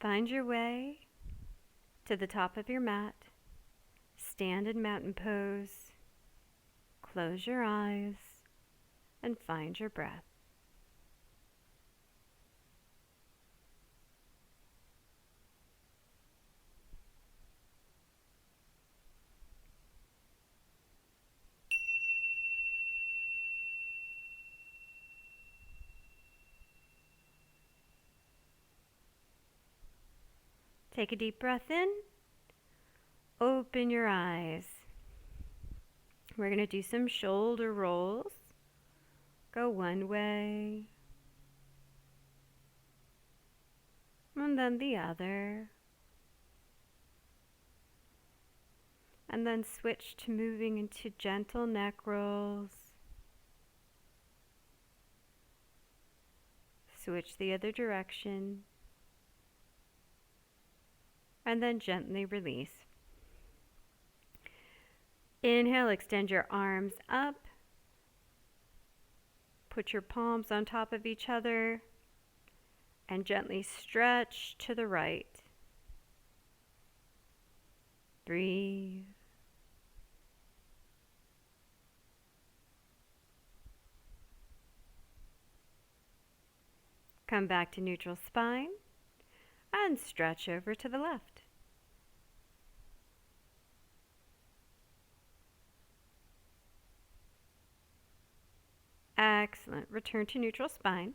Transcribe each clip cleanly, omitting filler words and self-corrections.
Find your way to the top of your mat. Stand in mountain pose. Close your eyes and find your breath. Take a deep breath in. Open your eyes. We're going to do some shoulder rolls. Go one way and then the other. And then switch to moving into gentle neck rolls. Switch the other direction. And then gently release. Inhale, extend your arms up. Put your palms on top of each other and gently stretch to the right. Breathe. Come back to neutral spine and stretch over to the left. Excellent. Return to neutral spine.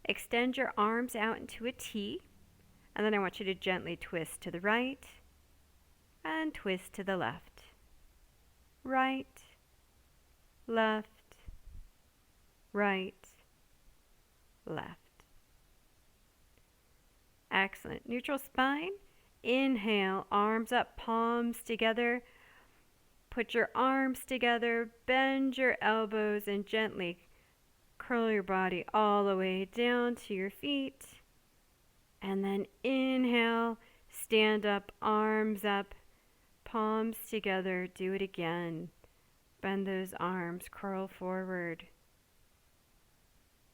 Extend your arms out into a T, and then I want you to gently twist to the right and twist to the left. Right, left, right, left. Excellent. Neutral spine. Inhale, arms up, palms together. Put your arms together, bend your elbows, and gently curl your body all the way down to your feet. And then inhale, stand up, arms up, palms together. Do it again. Bend those arms, curl forward.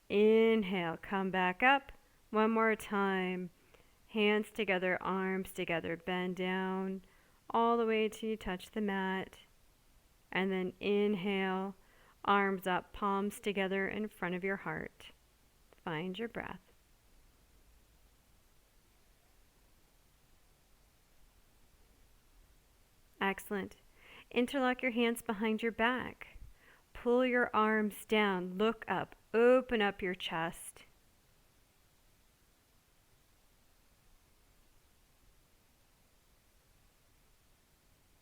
Inhale, come back up. One more time. Hands together, arms together, bend down all the way till you touch the mat. And then inhale, arms up, palms together in front of your heart. Find your breath. Excellent. Interlock your hands behind your back. Pull your arms down, look up, open up your chest.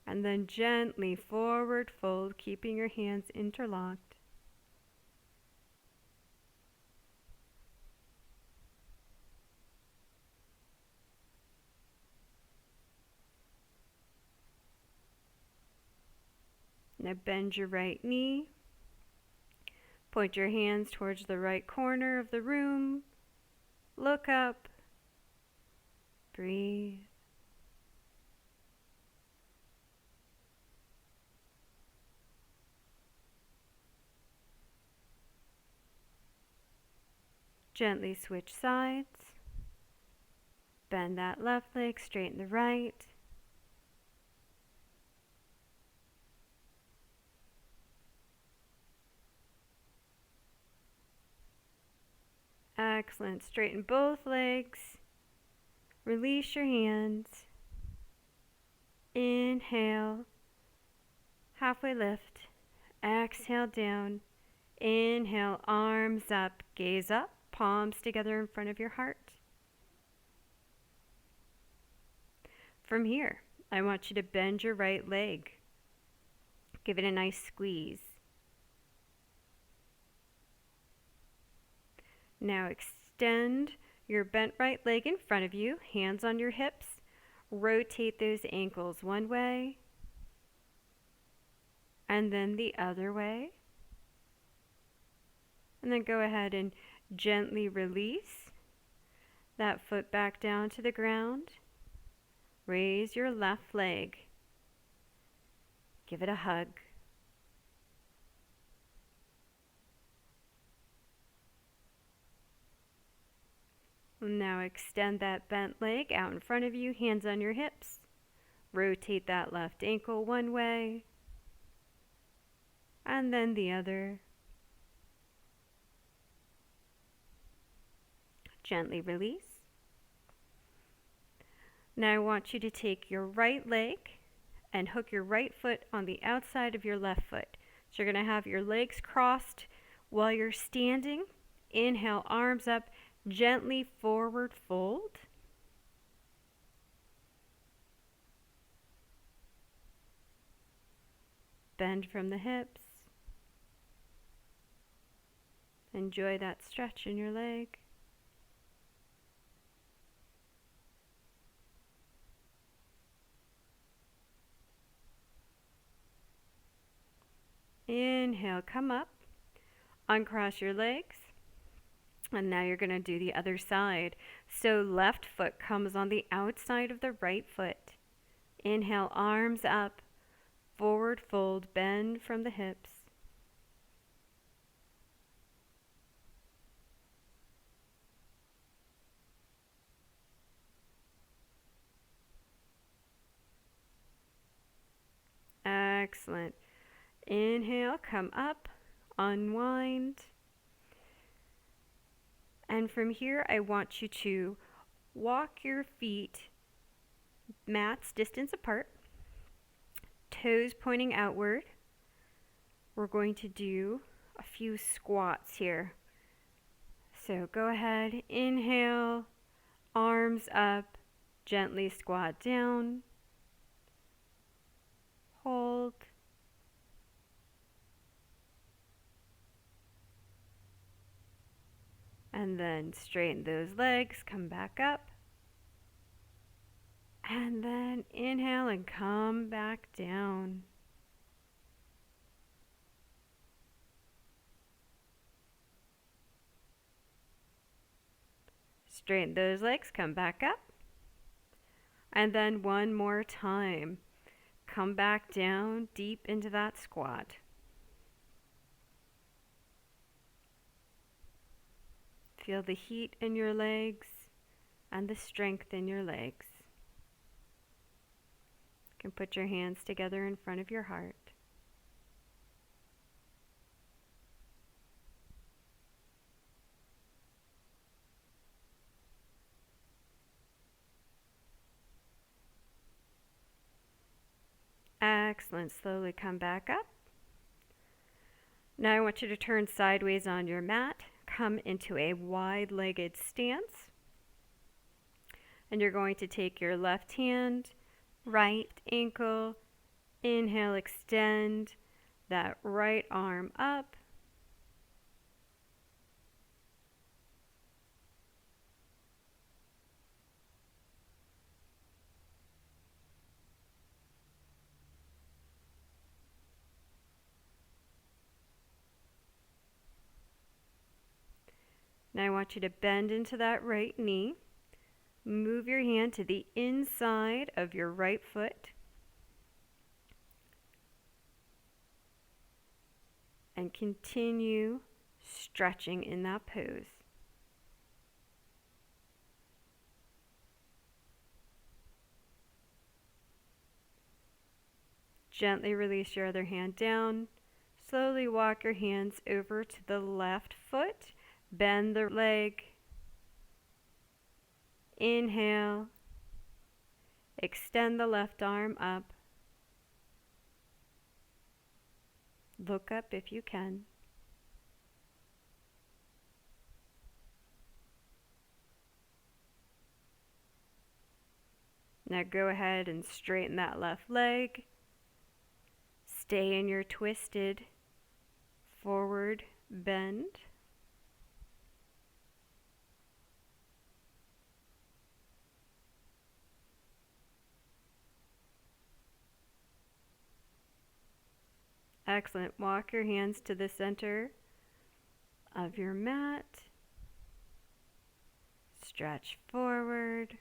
And then gently forward fold, keeping your hands interlocked. Now bend your right knee. Point your hands towards the right corner of the room. Look up. Breathe. Gently switch sides. Bend that left leg, straighten the right. Excellent. Straighten both legs. Release your hands. Inhale. Halfway lift. Exhale down. Inhale, arms up, gaze up, palms together in front of your heart. From here, I want you to bend your right leg. Give it a nice squeeze. Now extend your bent right leg in front of you, hands on your hips. Rotate those ankles one way and then the other way. And then go ahead and gently release that foot back down to the ground. Raise your left leg. Give it a hug. Now extend that bent leg out in front of you, hands on your hips. Rotate that left ankle one way and then the other. Gently release. Now I want you to take your right leg and hook your right foot on the outside of your left foot. So you're going to have your legs crossed while you're standing. Inhale, arms up, gently forward fold. Bend from the hips. Enjoy that stretch in your leg. Inhale, come up, uncross your legs, and now you're going to do the other side. So left foot comes on the outside of the right foot. Inhale, arms up, forward fold, bend from the hips. Excellent. Inhale, come up, unwind. And from here, I want you to walk your feet mats distance apart, toes pointing outward. We're going to do a few squats here. So go ahead, inhale, arms up, gently squat down, hold, and then straighten those legs, come back up, and then inhale and come back down. Straighten those legs, come back up, and then one more time. Come back down deep into that squat. Feel the heat in your legs and the strength in your legs. You can put your hands together in front of your heart. Excellent. Slowly come back up. Now I want you to turn sideways on your mat. Come into a wide-legged stance. And you're going to take your left hand, right ankle, inhale, extend that right arm up. Now I want you to bend into that right knee. Move your hand to the inside of your right foot. And continue stretching in that pose. Gently release your other hand down. Slowly walk your hands over to the left foot. Bend the leg. Inhale. Extend the left arm up. Look up if you can. Now go ahead and straighten that left leg. Stay in your twisted forward bend. Excellent. Walk your hands to the center of your mat. Stretch forward.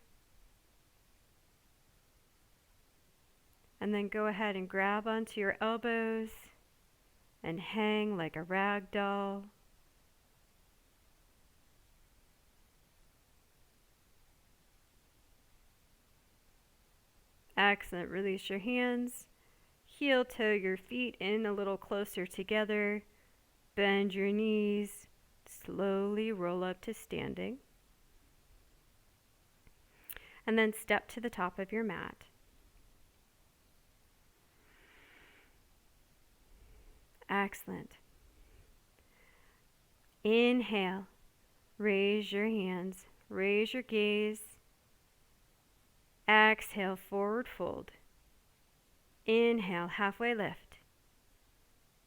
And then go ahead and grab onto your elbows and hang like a rag doll. Excellent. Release your hands. Heel toe your feet in a little closer together. Bend your knees. Slowly roll up to standing. And then step to the top of your mat. Excellent. Inhale. Raise your hands. Raise your gaze. Exhale, forward fold. Inhale, halfway lift.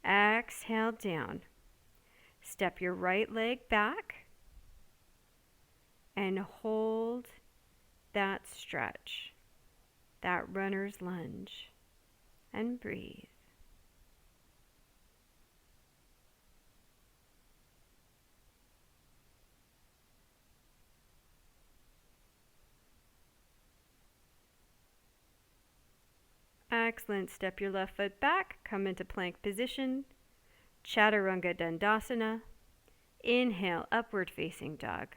Exhale, down. Step your right leg back and hold that stretch, that runner's lunge, and breathe. Excellent. Step your left foot back, come into plank position, chaturanga dandasana. Inhale, upward facing dog.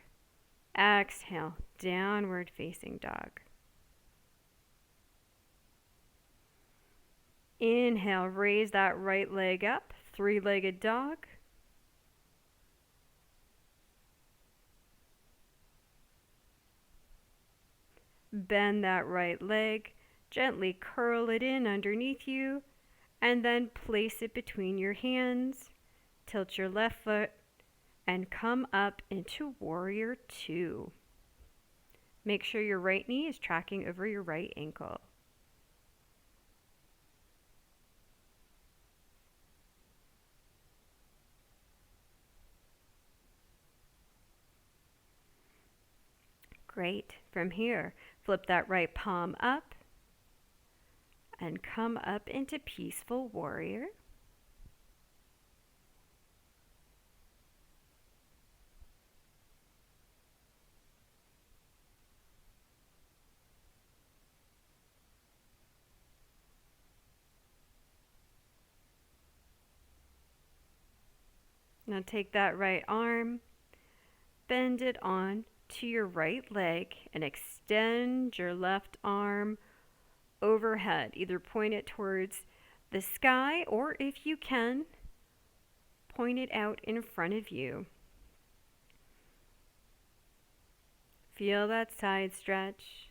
Exhale, downward facing dog. Inhale, raise that right leg up, three-legged dog. Bend that right leg, gently curl it in underneath you, and then place it between your hands. Tilt your left foot and come up into Warrior Two. Make sure your right knee is tracking over your right ankle. Great. From here, flip that right palm up and come up into Peaceful Warrior. Now take that right arm, bend it on to your right leg, and extend your left arm overhead. Either point it towards the sky, or if you can, point it out in front of you. Feel that side stretch.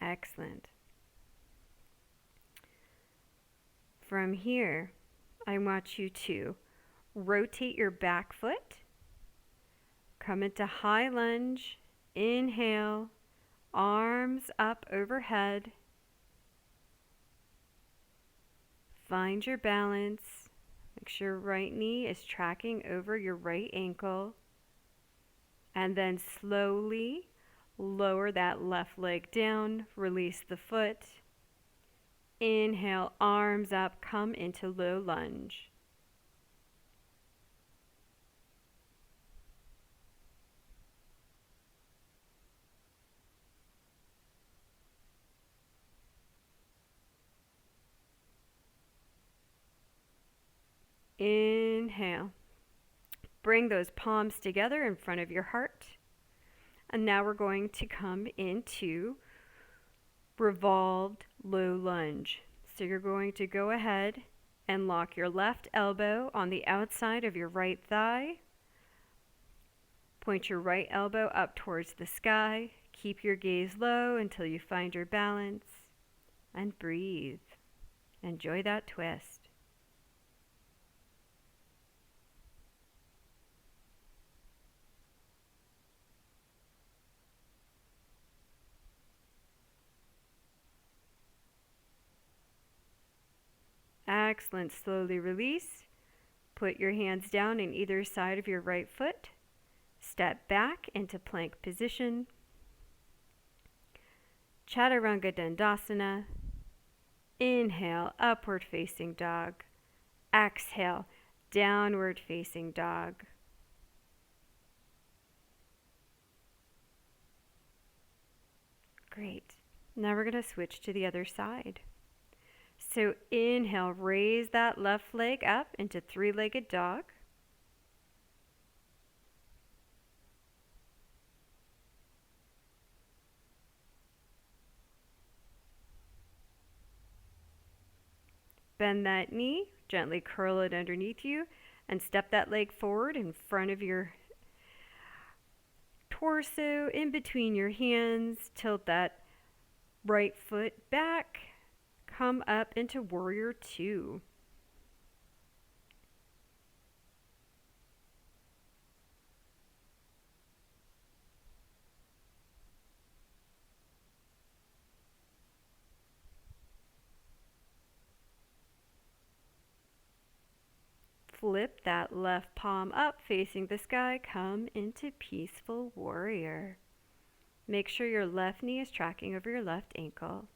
Excellent. From here, I want you to rotate your back foot, come into high lunge, inhale, arms up overhead, find your balance, make sure right knee is tracking over your right ankle, and then slowly lower that left leg down, release the foot. Inhale, arms up, come into low lunge. Inhale. Bring those palms together in front of your heart. And now we're going to come into revolved low lunge. So you're going to go ahead and lock your left elbow on the outside of your right thigh. Point your right elbow up towards the sky. Keep your gaze low until you find your balance. And breathe. Enjoy that twist. Excellent. Slowly release. Put your hands down in either side of your right foot. Step back into plank position. Chaturanga Dandasana. Inhale, upward facing dog. Exhale, downward facing dog. Great. Now we're going to switch to the other side. So inhale, raise that left leg up into three-legged dog. Bend that knee, gently curl it underneath you, and step that leg forward in front of your torso, in between your hands. Tilt that right foot back. Come up into Warrior Two. Flip that left palm up facing the sky. Come into Peaceful Warrior. Make sure your left knee is tracking over your left ankle.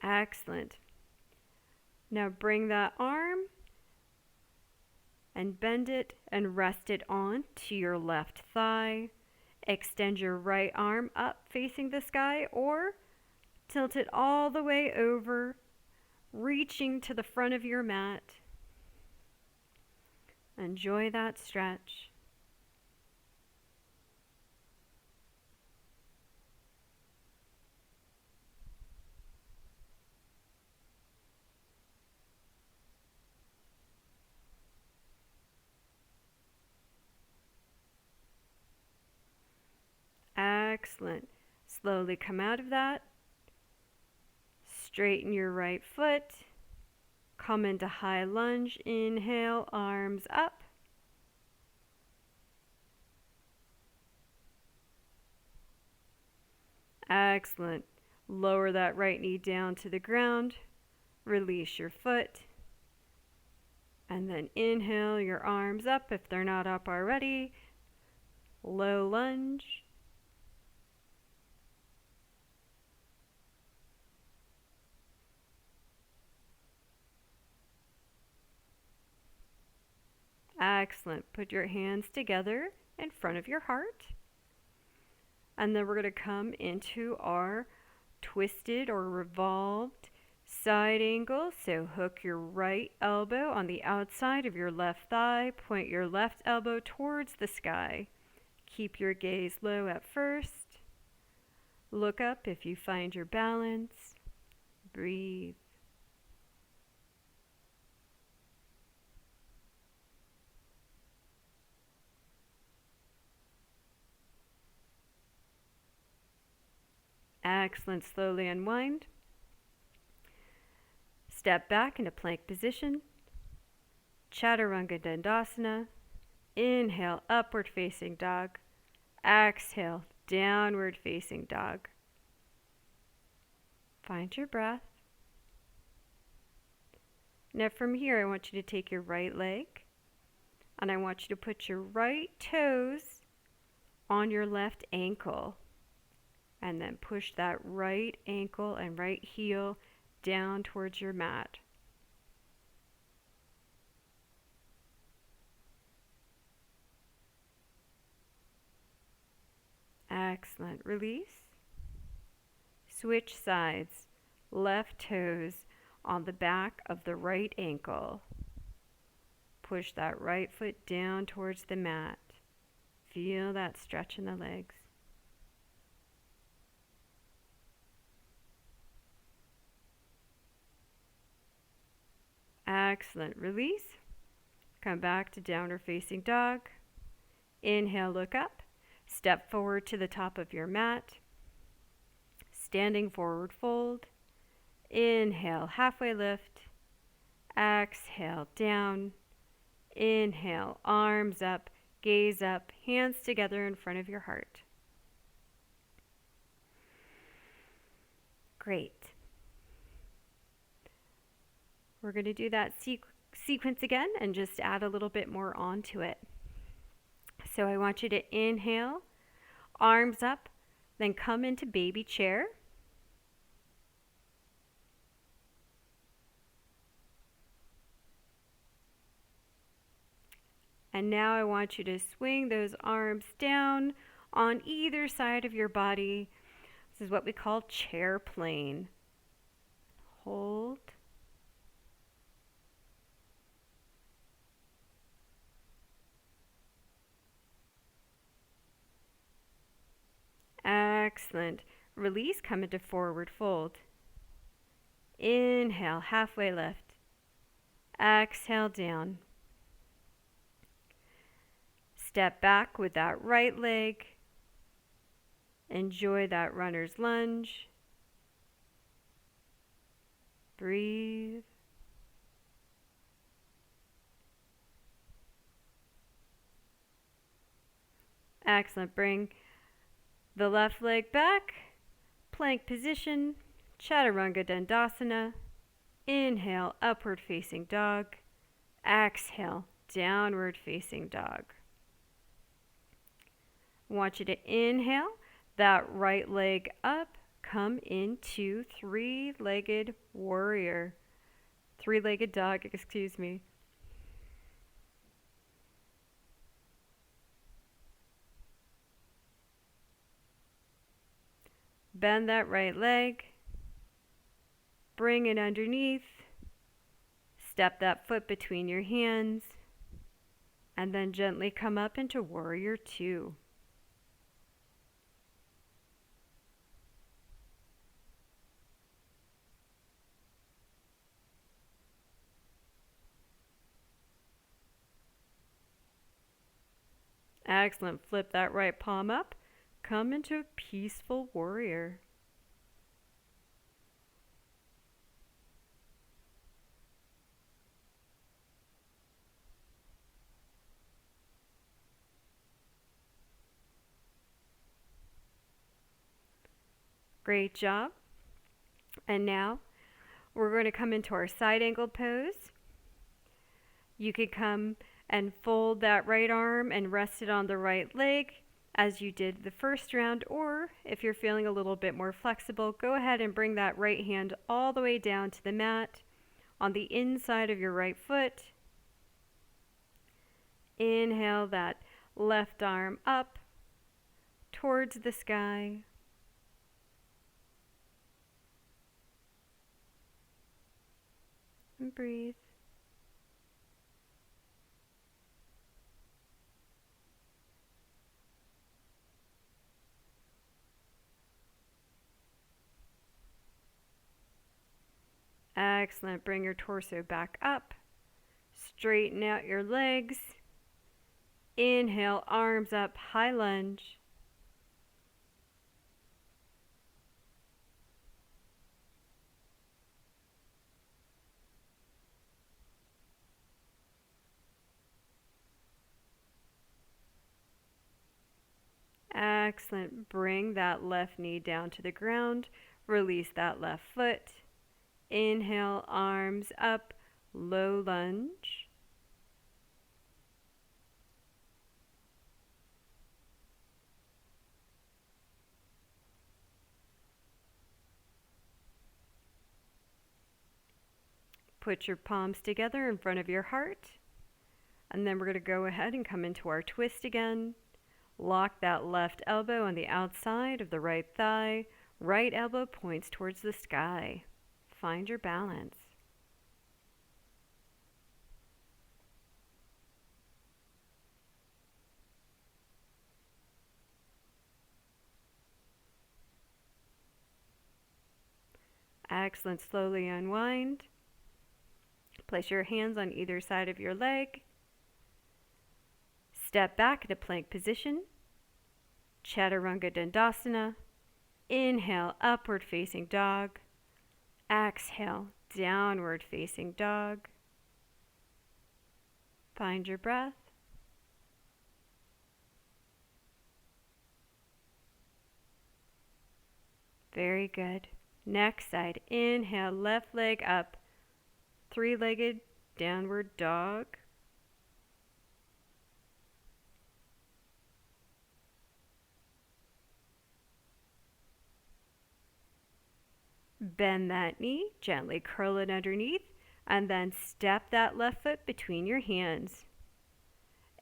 Excellent. Now bring that arm and bend it and rest it on to your left thigh. Extend your right arm up facing the sky, or tilt it all the way over, reaching to the front of your mat. Enjoy that stretch. Excellent. Slowly come out of that. Straighten your right foot. Come into high lunge. Inhale, arms up. Excellent. Lower that right knee down to the ground. Release your foot. And then inhale your arms up if they're not up already. Low lunge. Excellent. Put your hands together in front of your heart. And then we're going to come into our twisted or revolved side angle. So hook your right elbow on the outside of your left thigh. Point your left elbow towards the sky. Keep your gaze low at first. Look up if you find your balance. Breathe. Excellent. Slowly unwind. Step back into plank position. Chaturanga Dandasana. Inhale, upward facing dog. Exhale, downward facing dog. Find your breath. Now from here, I want you to take your right leg and I want you to put your right toes on your left ankle. And then push that right ankle and right heel down towards your mat. Excellent. Release. Switch sides. Left toes on the back of the right ankle. Push that right foot down towards the mat. Feel that stretch in the legs. Excellent. Release. Come back to downward facing dog. Inhale, look up. Step forward to the top of your mat. Standing forward fold. Inhale, halfway lift. Exhale, down. Inhale, arms up, gaze up, hands together in front of your heart. Great. We're going to do that sequence again and just add a little bit more onto it. So I want you to inhale, arms up, then come into baby chair. And now I want you to swing those arms down on either side of your body. This is what we call chair plane. Hold. Excellent. Release, come into forward fold. Inhale, halfway lift. Exhale, down. Step back with that right leg. Enjoy that runner's lunge. Breathe. Excellent. Bring the left leg back. Plank position. Chaturanga Dandasana. Inhale, upward facing dog. Exhale, downward facing dog. I want you to inhale that right leg up. Come into three-legged warrior. Three-legged dog, excuse me. Bend that right leg. Bring it underneath. Step that foot between your hands. And then gently come up into warrior two. Excellent. Flip that right palm up. Come into peaceful warrior. Great job. And now we're going to come into our side angle pose. You could come and fold that right arm and rest it on the right leg as you did the first round, or if you're feeling a little bit more flexible, go ahead and bring that right hand all the way down to the mat on the inside of your right foot. Inhale that left arm up towards the sky. And breathe. Excellent. Bring your torso back up. Straighten out your legs. Inhale, arms up, high lunge. Excellent. Bring that left knee down to the ground. Release that left foot. Inhale, arms up, low lunge. Put your palms together in front of your heart. And then we're going to go ahead and come into our twist again. Lock that left elbow on the outside of the right thigh. Right elbow points towards the sky. Find your balance. Excellent. Slowly unwind. Place your hands on either side of your leg. Step back into plank position. Chaturanga Dandasana. Inhale, upward facing dog. Exhale, downward facing dog. Find your breath. Very good. Next side. Inhale, left leg up. Three-legged downward dog. Bend that knee, gently curl it underneath, and then step that left foot between your hands.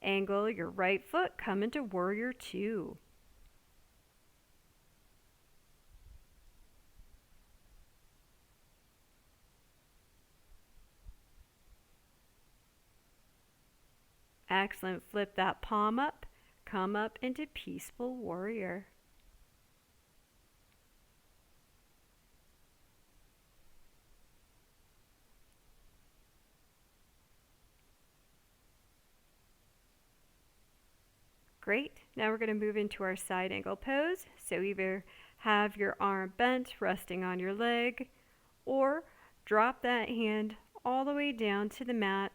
Angle your right foot, come into warrior two. Excellent. Flip that palm up. Come up into peaceful warrior. Great. Now we're going to move into our side angle pose. So either have your arm bent, resting on your leg, or drop that hand all the way down to the mat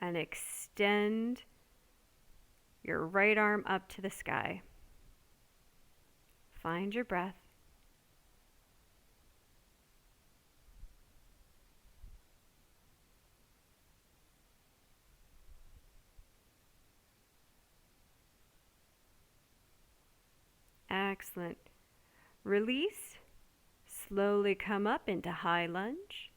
and extend your right arm up to the sky. Find your breath. Excellent. Release. Slowly come up into high lunge.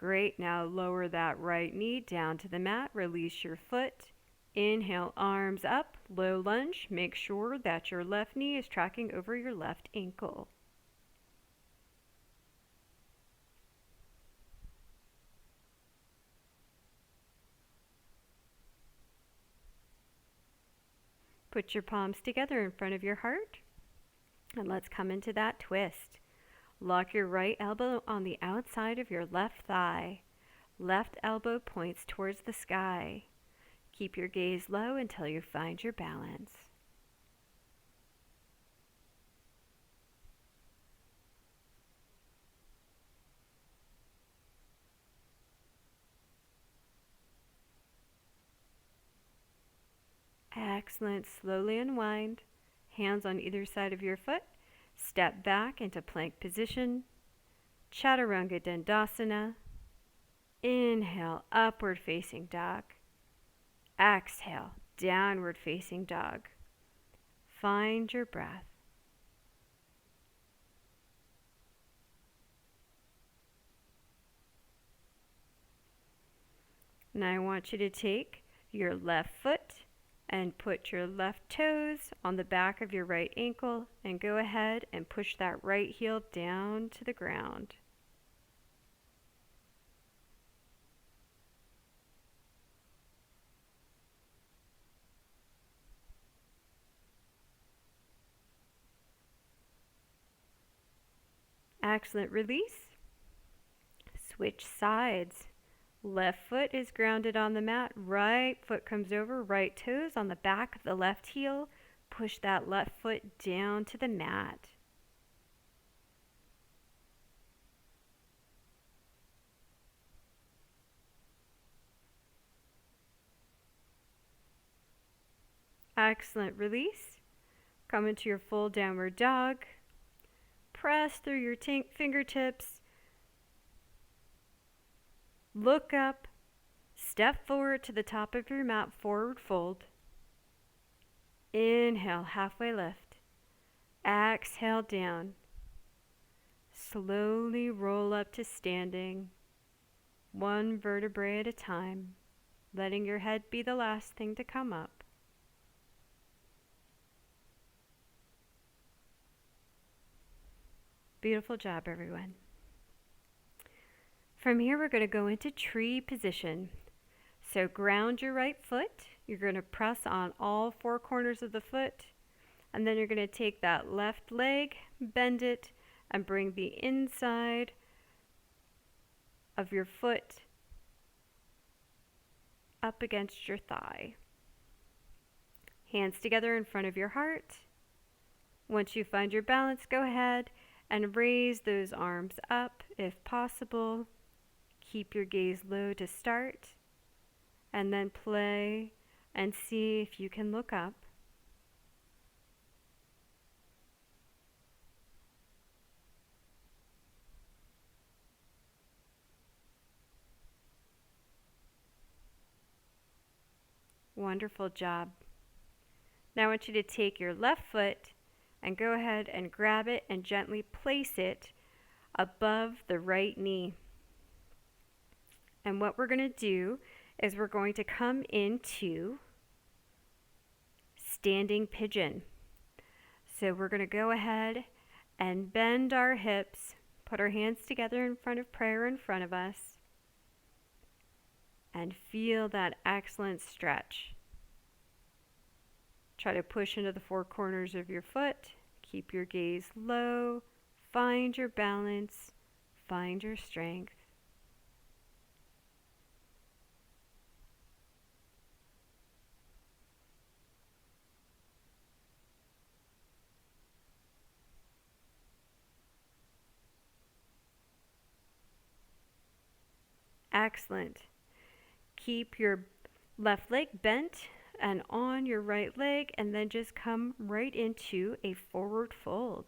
Great. Now lower that right knee down to the mat. Release your foot. Inhale, arms up, low lunge. Make sure that your left knee is tracking over your left ankle. Put your palms together in front of your heart, and let's come into that twist. Lock your right elbow on the outside of your left thigh. Left elbow points towards the sky. Keep your gaze low until you find your balance. Excellent. Slowly unwind. Hands on either side of your foot. Step back into plank position. Chaturanga Dandasana. Inhale, upward facing dog. Exhale, downward facing dog. Find your breath. Now I want you to take your left foot and put your left toes on the back of your right ankle and go ahead and push that right heel down to the ground. Excellent. Release. Switch sides. Left foot is grounded on the mat. Right foot comes over. Right toes on the back of the left heel. Push that left foot down to the mat. Excellent. Release. Come into your full downward dog. Press through your fingertips. Look up. Step forward to the top of your mat, forward fold. Inhale, halfway lift. Exhale, down. Slowly roll up to standing, one vertebrae at a time, letting your head be the last thing to come up. Beautiful job, everyone. From here, we're going to go into tree position. So ground your right foot. You're going to press on all four corners of the foot. And then you're going to take that left leg, bend it, and bring the inside of your foot up against your thigh. Hands together in front of your heart. Once you find your balance, go ahead and raise those arms up if possible. Keep your gaze low to start, and then play and see if you can look up. Wonderful job. Now I want you to take your left foot and go ahead and grab it and gently place it above the right knee. And what we're going to do is we're going to come into standing pigeon. So we're going to go ahead and bend our hips, put our hands together in front of prayer in front of us, and feel that excellent stretch. Try to push into the four corners of your foot. Keep your gaze low. Find your balance. Find your strength. Excellent. Keep your left leg bent and on your right leg, and then just come right into a forward fold.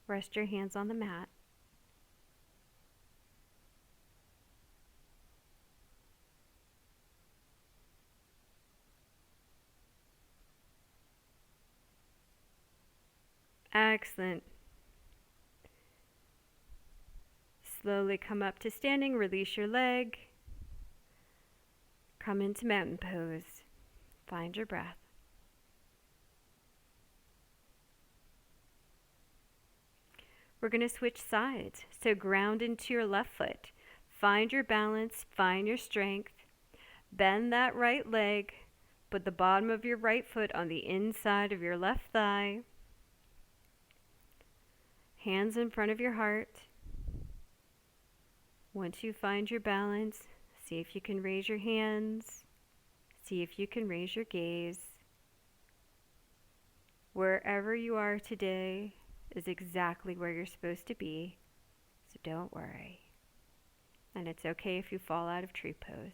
Rest your hands on the mat. Excellent. Slowly come up to standing, release your leg. Come into mountain pose. Find your breath. We're going to switch sides. So ground into your left foot. Find your balance, find your strength. Bend that right leg. Put the bottom of your right foot on the inside of your left thigh. Hands in front of your heart. Once you find your balance, see if you can raise your hands. See if you can raise your gaze. Wherever you are today is exactly where you're supposed to be, so don't worry. And it's okay if you fall out of tree pose.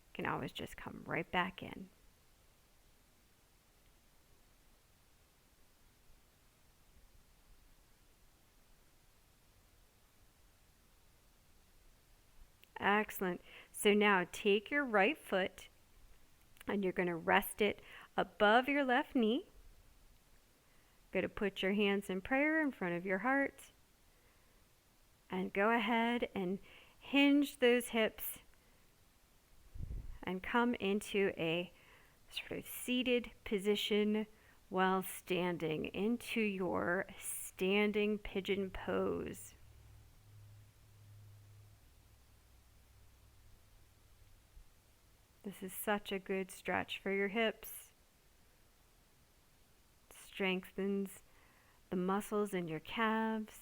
You can always just come right back in. Excellent. So now take your right foot and you're going to rest it above your left knee. Going to put your hands in prayer in front of your heart. And go ahead and hinge those hips and come into a sort of seated position while standing, into your standing pigeon pose. This is such a good stretch for your hips. Strengthens the muscles in your calves.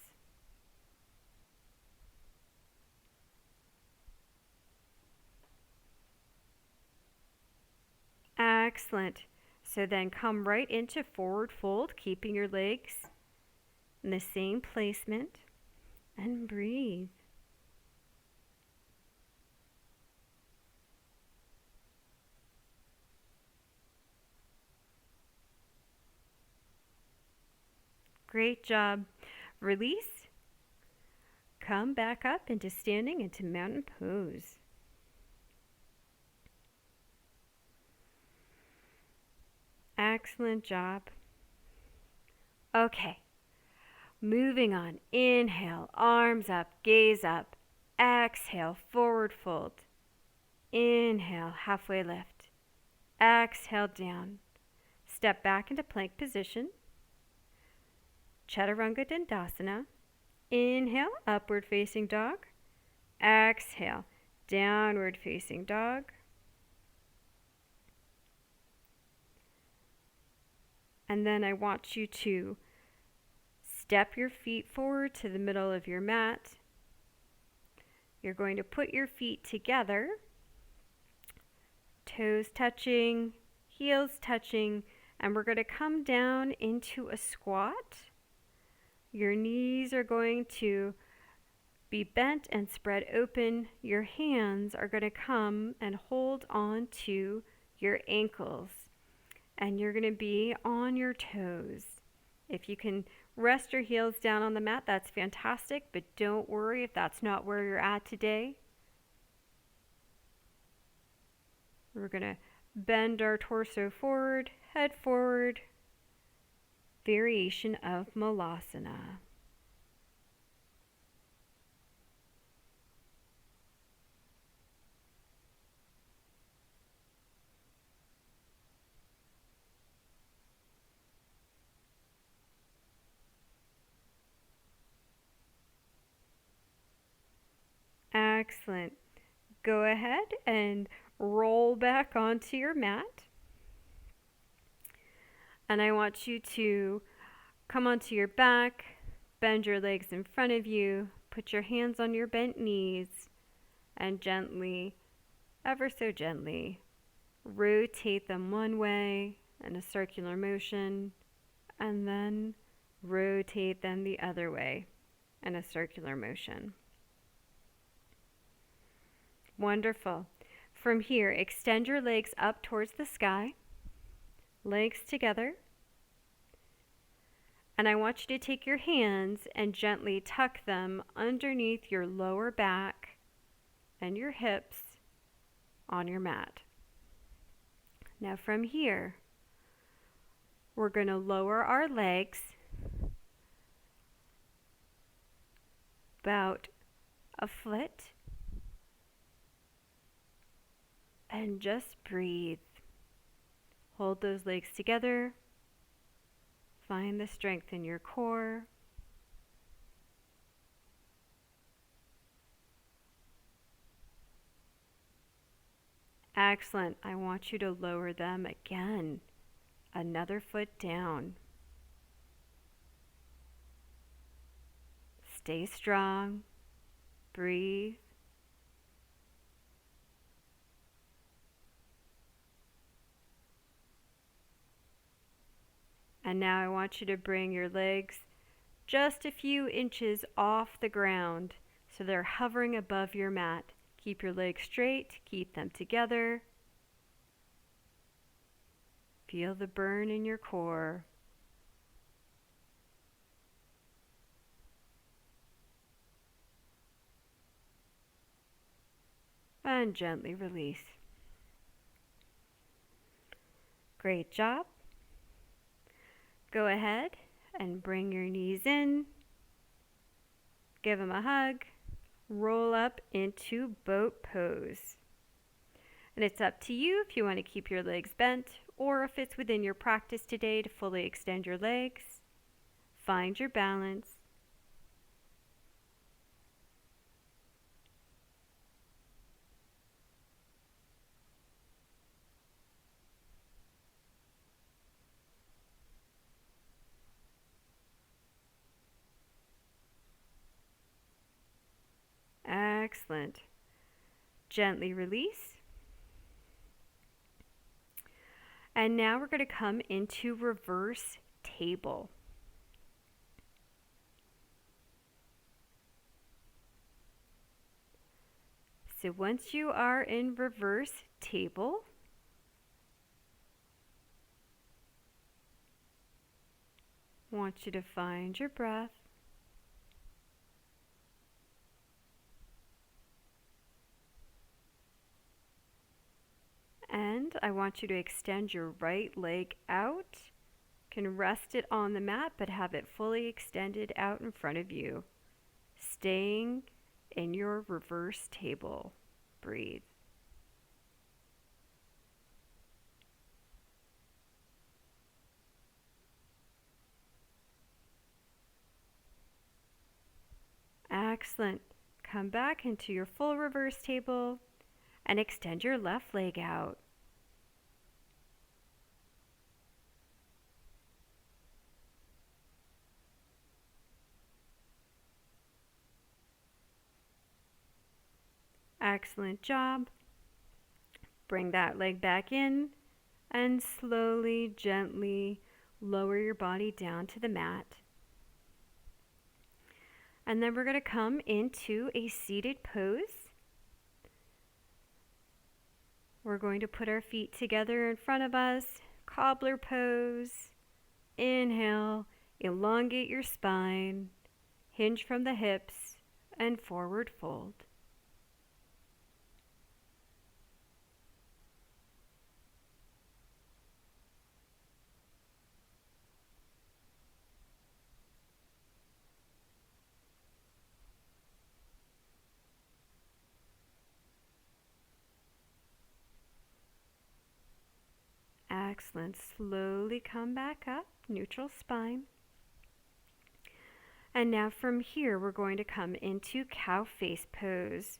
Excellent. So then come right into forward fold, keeping your legs in the same placement, and breathe. Great job. Release. Come back up into standing, into mountain pose. Excellent job. Okay. Moving on. Inhale, arms up, gaze up. Exhale, forward fold. Inhale, halfway lift. Exhale, down. Step back into plank position. Chaturanga Dandasana. Inhale, upward facing dog. Exhale, downward facing dog. And then I want you to step your feet forward to the middle of your mat. You're going to put your feet together, toes touching, heels touching, and we're going to come down into a squat. Your knees are going to be bent and spread open. Your hands are going to come and hold on to your ankles. And you're going to be on your toes. If you can rest your heels down on the mat, that's fantastic, but don't worry if that's not where you're at today. We're going to Bend our torso forward, head forward. Variation of Malasana. Excellent. Go ahead and roll back onto your mat. And I want you to come onto your back, bend your legs in front of you, put your hands on your bent knees, and gently, ever so gently, rotate them one way in a circular motion, and then rotate them the other way in a circular motion. Wonderful. From here, extend your legs up towards the sky, legs together. And I want you to take your hands and gently tuck them underneath your lower back and your hips on your mat. Now from here, we're going to lower our legs about a foot and just breathe. Hold those legs together. Find the strength in your core. Excellent. I want you to lower them again. Another foot down. Stay strong. Breathe. And now I want you to bring your legs just a few inches off the ground so they're hovering above your mat. Keep your legs straight, keep them together. Feel the burn in your core. And gently release. Great job. Go ahead and bring your knees in. Give them a hug. Roll up into boat pose. And it's up to you if you want to keep your legs bent or if it's within your practice today to fully extend your legs. Find your balance. Excellent. Gently release. And now we're going to come into reverse table. So once you are in reverse table, I want you to find your breath. And I want you to extend your right leg out. You can rest it on the mat, but have it fully extended out in front of you. Staying in your reverse table. Breathe. Excellent. Come back into your full reverse table and extend your left leg out. Excellent job. Bring that leg back in and slowly, gently lower your body down to the mat. And then we're going to come into a seated pose. We're going to put our feet together in front of us, cobbler pose. Inhale, elongate your spine, hinge from the hips, and forward fold. Excellent. Slowly come back up, neutral spine. And now from here, we're going to come into cow face pose.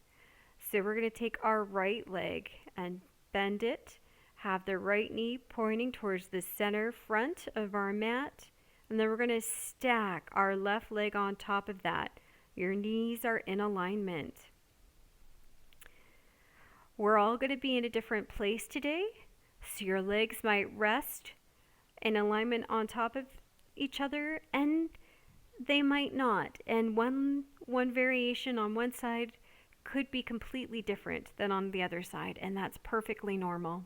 So we're going to take our right leg and bend it. Have the right knee pointing towards the center front of our mat. And then we're going to stack our left leg on top of that. Your knees are in alignment. We're all going to be in a different place today. So your legs might rest in alignment on top of each other, and they might not. And one variation on one side could be completely different than on the other side, and that's perfectly normal.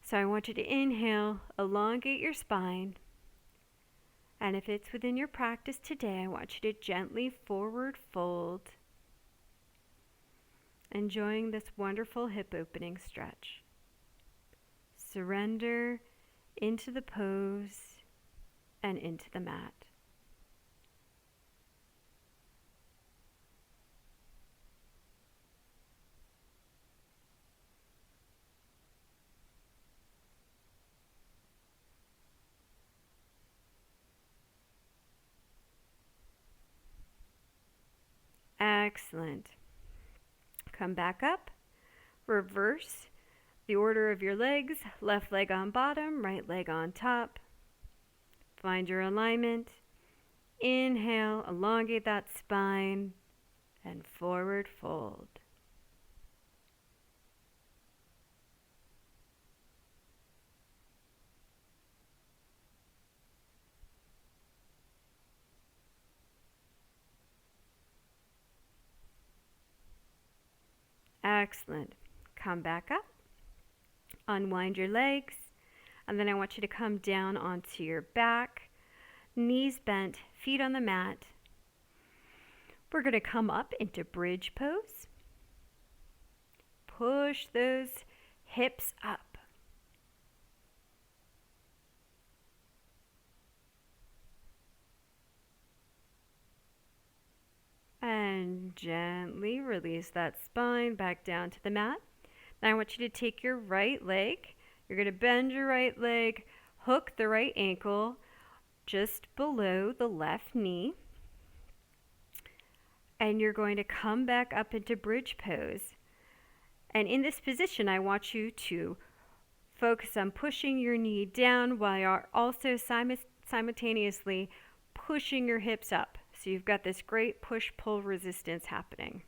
So I want you to inhale, elongate your spine. And if it's within your practice today, I want you to gently forward fold, enjoying this wonderful hip opening stretch. Surrender into the pose and into the mat. Excellent. Come back up. Reverse the order of your legs. Left leg on bottom, right leg on top. Find your alignment. Inhale, elongate that spine, and forward fold. Excellent. Come back up. Unwind your legs. And then I want you to come down onto your back. Knees bent, feet on the mat. We're going to come up into bridge pose. Push those hips up. And gently release that spine back down to the mat. Now I want you to take your right leg. You're going to bend your right leg, hook the right ankle just below the left knee. And you're going to come back up into bridge pose. And in this position, I want you to focus on pushing your knee down while you're also simultaneously pushing your hips up. So you've got this great push-pull resistance happening.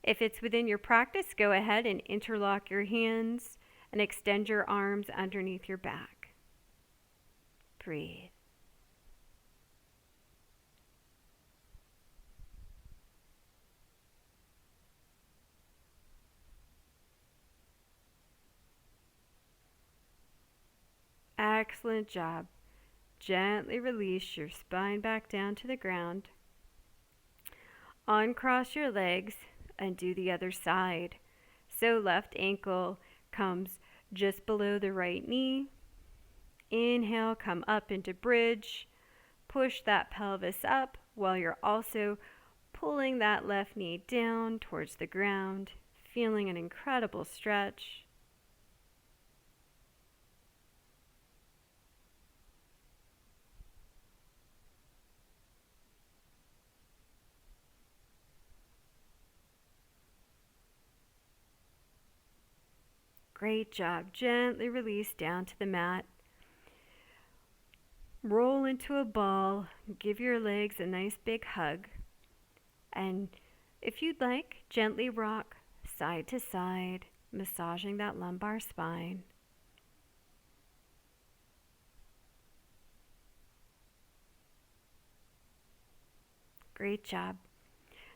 If it's within your practice, go ahead and interlock your hands and extend your arms underneath your back. Breathe. Excellent job. Gently release your spine back down to the ground. Uncross your legs and do the other side. So left ankle comes just below the right knee. Inhale, come up into bridge. Push that pelvis up while you're also pulling that left knee down towards the ground, feeling an incredible stretch. Great job. Gently release down to the mat. Roll into a ball. Give your legs a nice big hug. And if you'd like, gently rock side to side, massaging that lumbar spine. Great job.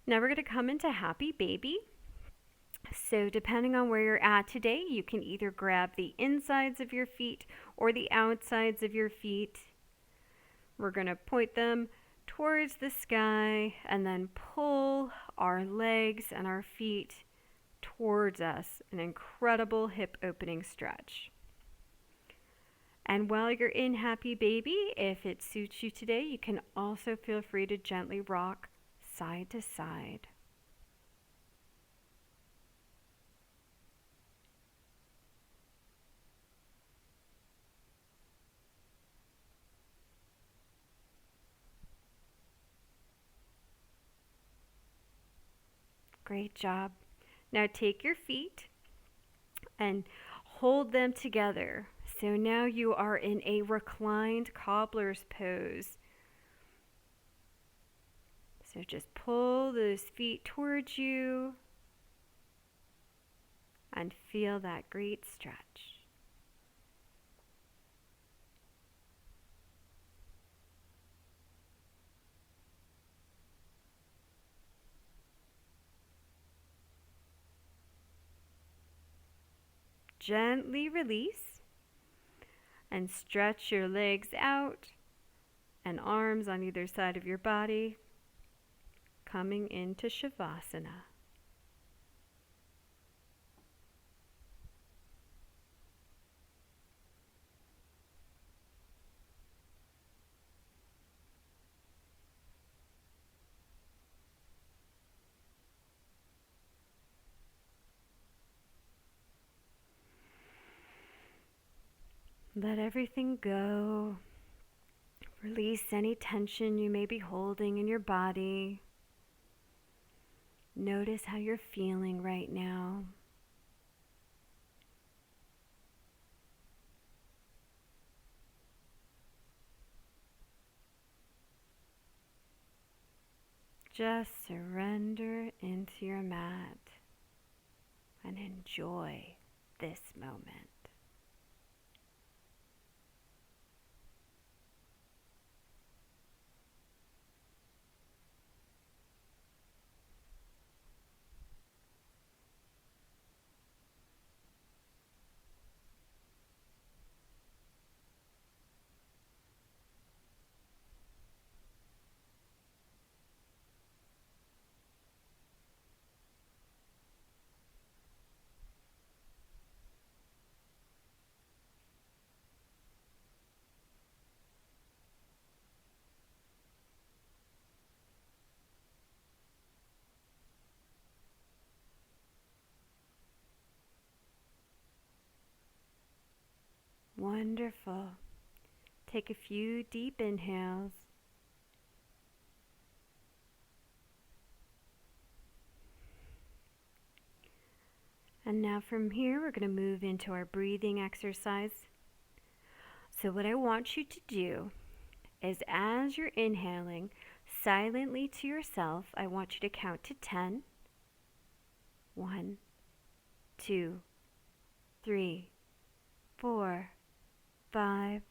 Now we're going to come into happy baby. So depending on where you're at today, you can either grab the insides of your feet or the outsides of your feet. We're going to point them towards the sky and then pull our legs and our feet towards us. An incredible hip opening stretch. And while you're in happy baby, if it suits you today, you can also feel free to gently rock side to side. Great job. Now take your feet and hold them together. So now you are in a reclined cobbler's pose. So just pull those feet towards you and feel that great stretch. Gently release and stretch your legs out and arms on either side of your body, coming into Shavasana. Let everything go. Release any tension you may be holding in your body. Notice how you're feeling right now. Just surrender into your mat and enjoy this moment. Wonderful. Take a few deep inhales. And now from here, we're going to move into our breathing exercise. So what I want you to do is as you're inhaling, silently to yourself, I want you to count to 10. 1, 2, 3, 4, 5,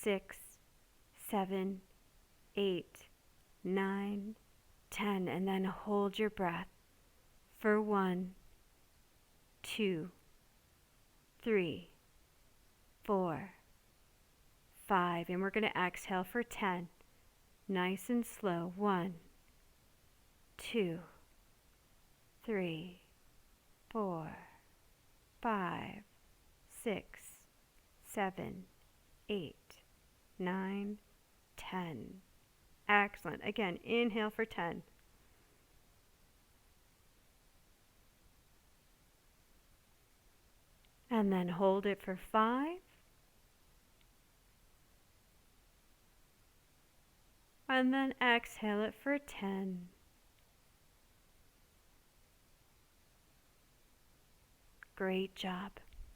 6, 7, 8, 9, 10. And then hold your breath for 1, 2, 3, 4, 5. And we're going to exhale for 10. Nice and slow. 1, 2, 3, 4, 5, 6, 7, 8, 9, 10. Excellent. Again, inhale for 10. And then hold it for 5. And then exhale it for 10. Great job.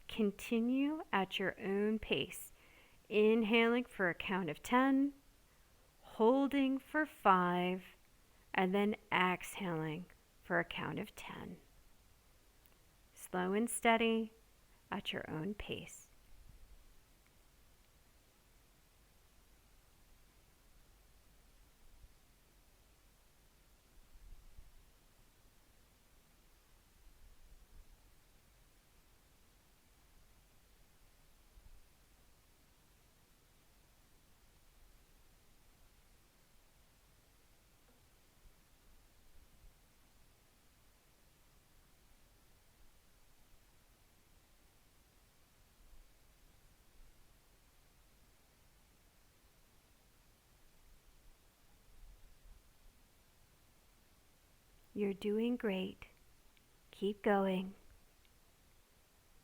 Continue at your own pace. Inhaling for a count of 10, holding for 5, and then exhaling for a count of 10. Slow and steady at your own pace. You're doing great. Keep going.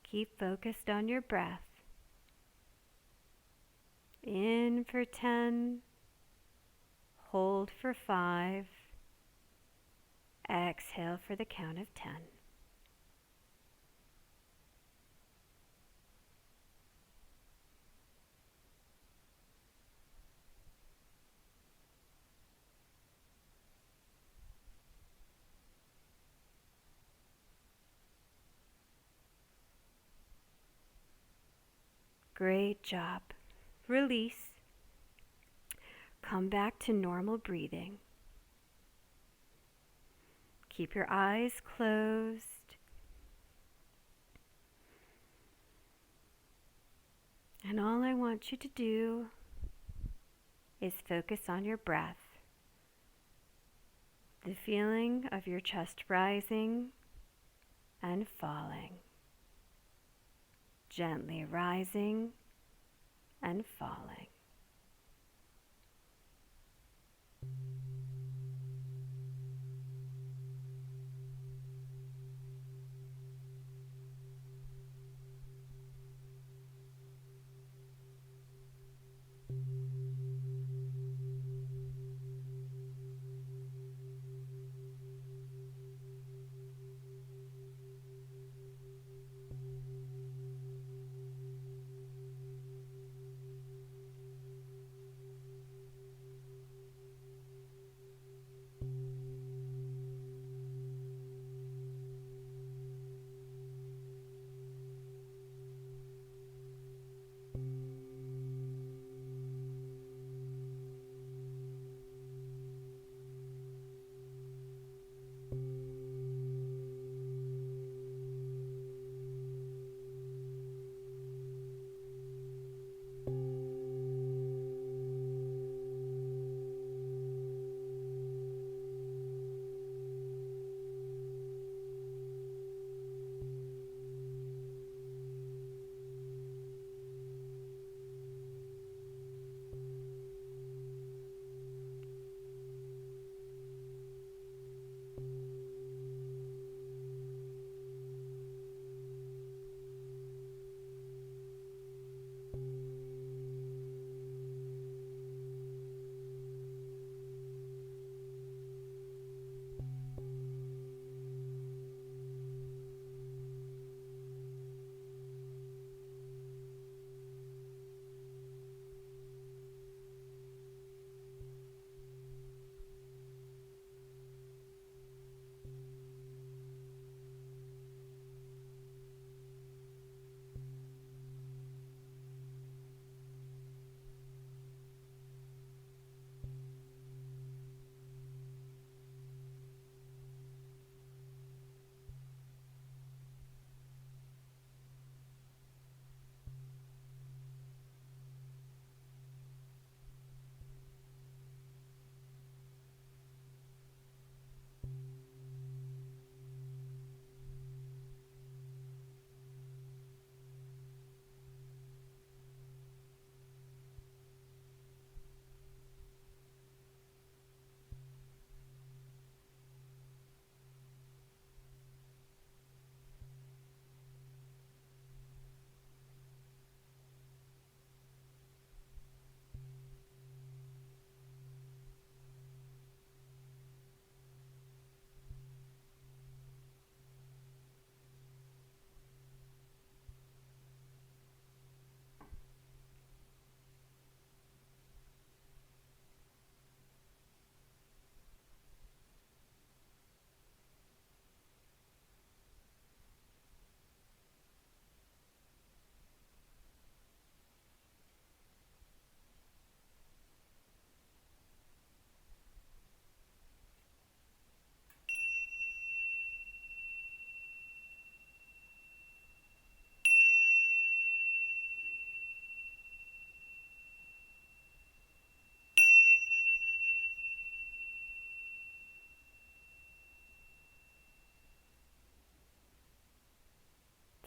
Keep focused on your breath. In for 10, hold for 5, exhale for the count of 10. Great job. Release. Come back to normal breathing. Keep your eyes closed. And all I want you to do is focus on your breath. The feeling of your chest rising and falling. Gently rising and falling.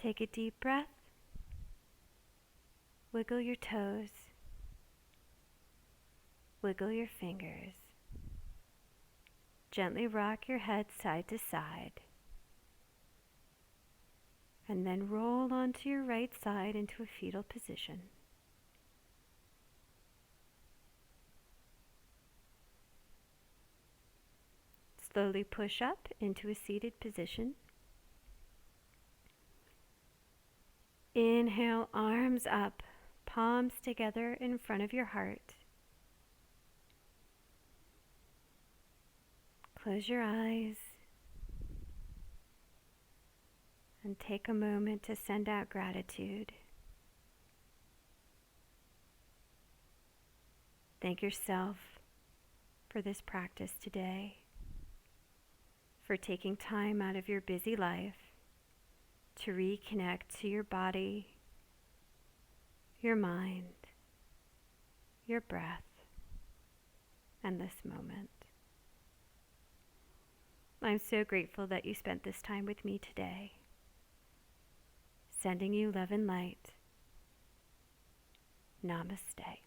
Take a deep breath. Wiggle your toes. Wiggle your fingers. Gently rock your head side to side. And then roll onto your right side into a fetal position. Slowly push up into a seated position. Inhale, arms up, palms together in front of your heart. Close your eyes and take a moment to send out gratitude. Thank yourself for this practice today, for taking time out of your busy life to reconnect to your body, your mind, your breath, and this moment. I'm so grateful that you spent this time with me today. Sending you love and light. Namaste.